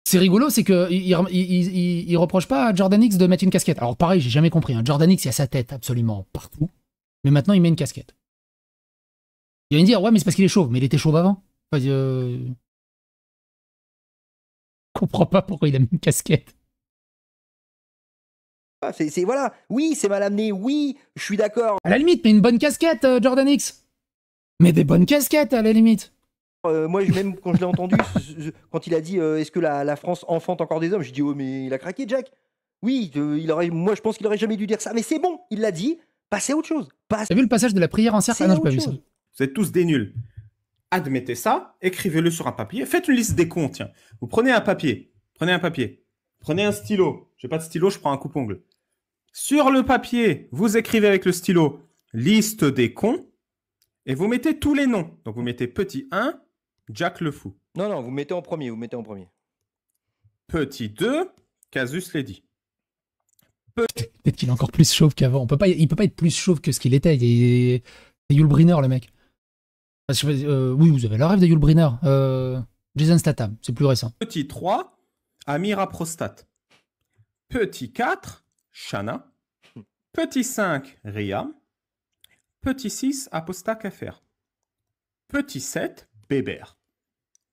c'est rigolo, c'est qu'il reproche pas à Jordan X de mettre une casquette. Alors pareil, j'ai jamais compris. Hein. Jordan X, il a sa tête absolument partout. Mais maintenant, il met une casquette. Il va me dire, ouais, mais c'est parce qu'il est chauve. Mais il était chauve avant. Enfin, je comprends pas pourquoi il a mis une casquette. Voilà. Oui, c'est mal amené. Oui, je suis d'accord. À la limite, mets une bonne casquette, Jordan X. Mets des bonnes casquettes, à la limite. Moi, même quand je l'ai entendu, quand il a dit est-ce que la France enfante encore des hommes, je dis oh mais il a craqué Jack. Oui, moi je pense qu'il aurait jamais dû dire ça, mais c'est bon, il l'a dit. Passez à autre chose. T'as vu le passage de la prière en cercle? Ah non, j'ai pas vu ça. Vous êtes tous des nuls. Admettez ça, écrivez-le sur un papier, faites une liste des cons, tiens. Vous prenez un papier, prenez un stylo. J'ai pas de stylo, je prends un coupe-ongle. Sur le papier, vous écrivez avec le stylo liste des cons et vous mettez tous les noms. Donc vous mettez petit 1, Jack le Fou. Non, vous mettez en premier. Petit 2, Casus Lady. Peut-être qu'il est encore plus chauve qu'avant. Il peut pas être plus chauve que ce qu'il était. C'est Yul Brynner, le mec. Oui, vous avez la rêve de Yul Brynner. Jason Statham, c'est plus récent. Petit 3, Amira Prostate. Petit 4, Shana. Petit 5, Ria. Petit 6, Apostat Kafer. Petit 7, Bébert.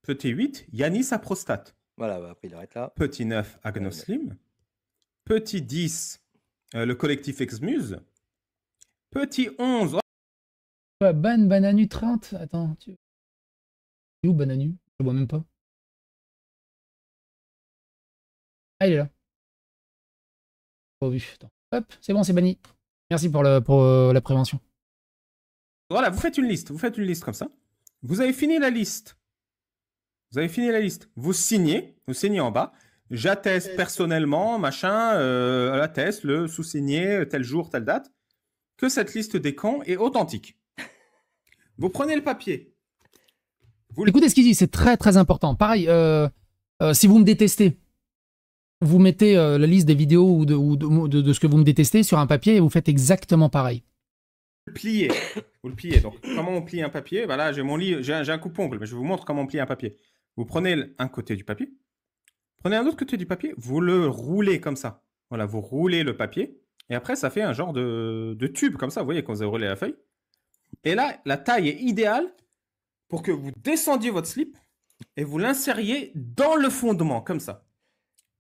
Petit 8, Yanis à prostate. Voilà, après il arrête là. Petit 9, Agnoslim. Petit 10, le collectif Exmuse. Petit 11... Ban Bananu 30. Attends, tu es où Bananu? Je le vois même pas. Ah, il est là. Pas vu. Attends. Hop, c'est bon, c'est banni. Merci pour la prévention. Voilà, vous faites une liste comme ça. Vous avez fini la liste. Vous signez en bas. J'atteste personnellement, machin, l'atteste, le sous-signé, tel jour, telle date, que cette liste des camps est authentique. Vous prenez le papier. Écoutez ce qu'il dit, c'est très très important. Pareil, si vous me détestez, vous mettez la liste des vidéos ou de ce que vous me détestez sur un papier et vous faites exactement pareil. Vous le pliez. Donc, comment on plie un papier? Ben là, j'ai mon livre, j'ai un coupe-ongle, mais je vous montre comment on plie un papier. Vous prenez un côté du papier, prenez un autre côté du papier, vous le roulez comme ça. Voilà, vous roulez le papier, et après, ça fait un genre de tube, comme ça, vous voyez, quand vous avez roulé la feuille. Et là, la taille est idéale pour que vous descendiez votre slip et vous l'insériez dans le fondement, comme ça.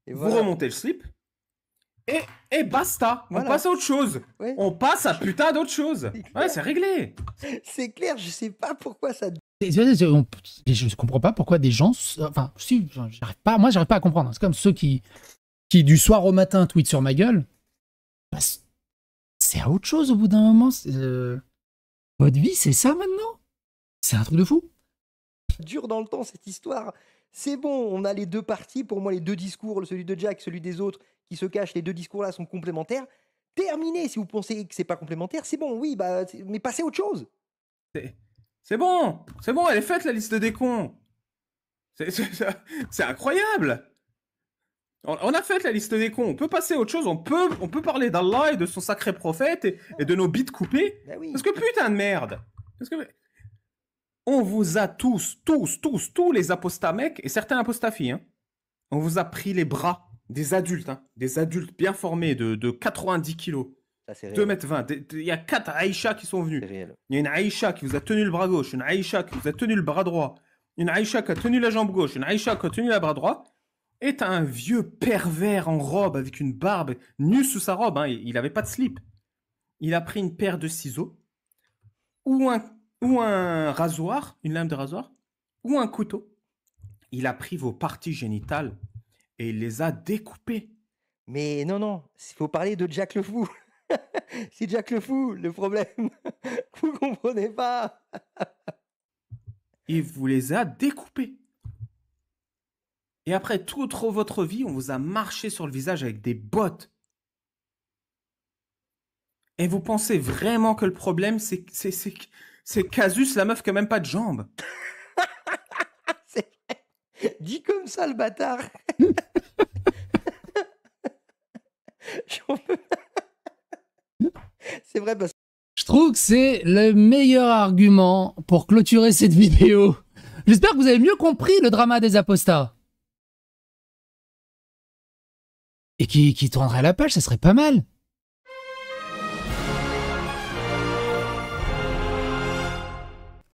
Et vous remontez le slip, et basta. On passe à autre chose. Ouais. On passe à putain d'autre chose. Ouais, c'est réglé. C'est clair, je sais pas pourquoi ça... Je comprends pas pourquoi des gens... Enfin, si, moi, j'arrive pas à comprendre. C'est comme ceux qui du soir au matin tweetent sur ma gueule. Bah, c'est à autre chose au bout d'un moment. Votre vie, c'est ça maintenant? C'est un truc de fou. Dure dans le temps, cette histoire. C'est bon, on a les deux parties. Pour moi, les deux discours, celui de Jack, celui des autres qui se cachent, les deux discours-là sont complémentaires. Terminé. Si vous pensez que c'est pas complémentaire, c'est bon, oui, bah, mais passez à autre chose. C'est bon, elle est faite la liste des cons. C'est incroyable. On a fait la liste des cons. On peut passer à autre chose. On peut parler d'Allah et de son sacré prophète et de nos bits coupés. Bah oui. Parce que putain de merde. Parce que on vous a tous les apostats mecs et certains apostats filles. Hein. On vous a pris les bras des adultes bien formés de 90 kilos. Ça, c'est 2,20 m. Il y a 4 Aïcha qui sont venus. C'est réel. Il y a une Aïcha qui vous a tenu le bras gauche, une Aïcha qui vous a tenu le bras droit, une Aïcha qui a tenu la jambe gauche, une Aïcha qui a tenu le bras droit. Et t'as un vieux pervers en robe avec une barbe, nu sous sa robe, hein, il n'avait pas de slip. Il a pris une paire de ciseaux, ou un rasoir, une lame de rasoir, ou un couteau. Il a pris vos parties génitales et il les a découpées. Mais non, il faut parler de Jack le Fou. C'est Jack le Fou, le problème. Vous comprenez pas. Il vous les a découpées. Et après toute votre vie, on vous a marché sur le visage avec des bottes. Et vous pensez vraiment que le problème, c'est Casus, la meuf qui n'a même pas de jambes. C'est vrai. Dit comme ça, le bâtard. J'en peux pas. C'est vrai parce que... Je trouve que c'est le meilleur argument pour clôturer cette vidéo. J'espère que vous avez mieux compris le drama des apostats. Et qui tournerait la page, ça serait pas mal.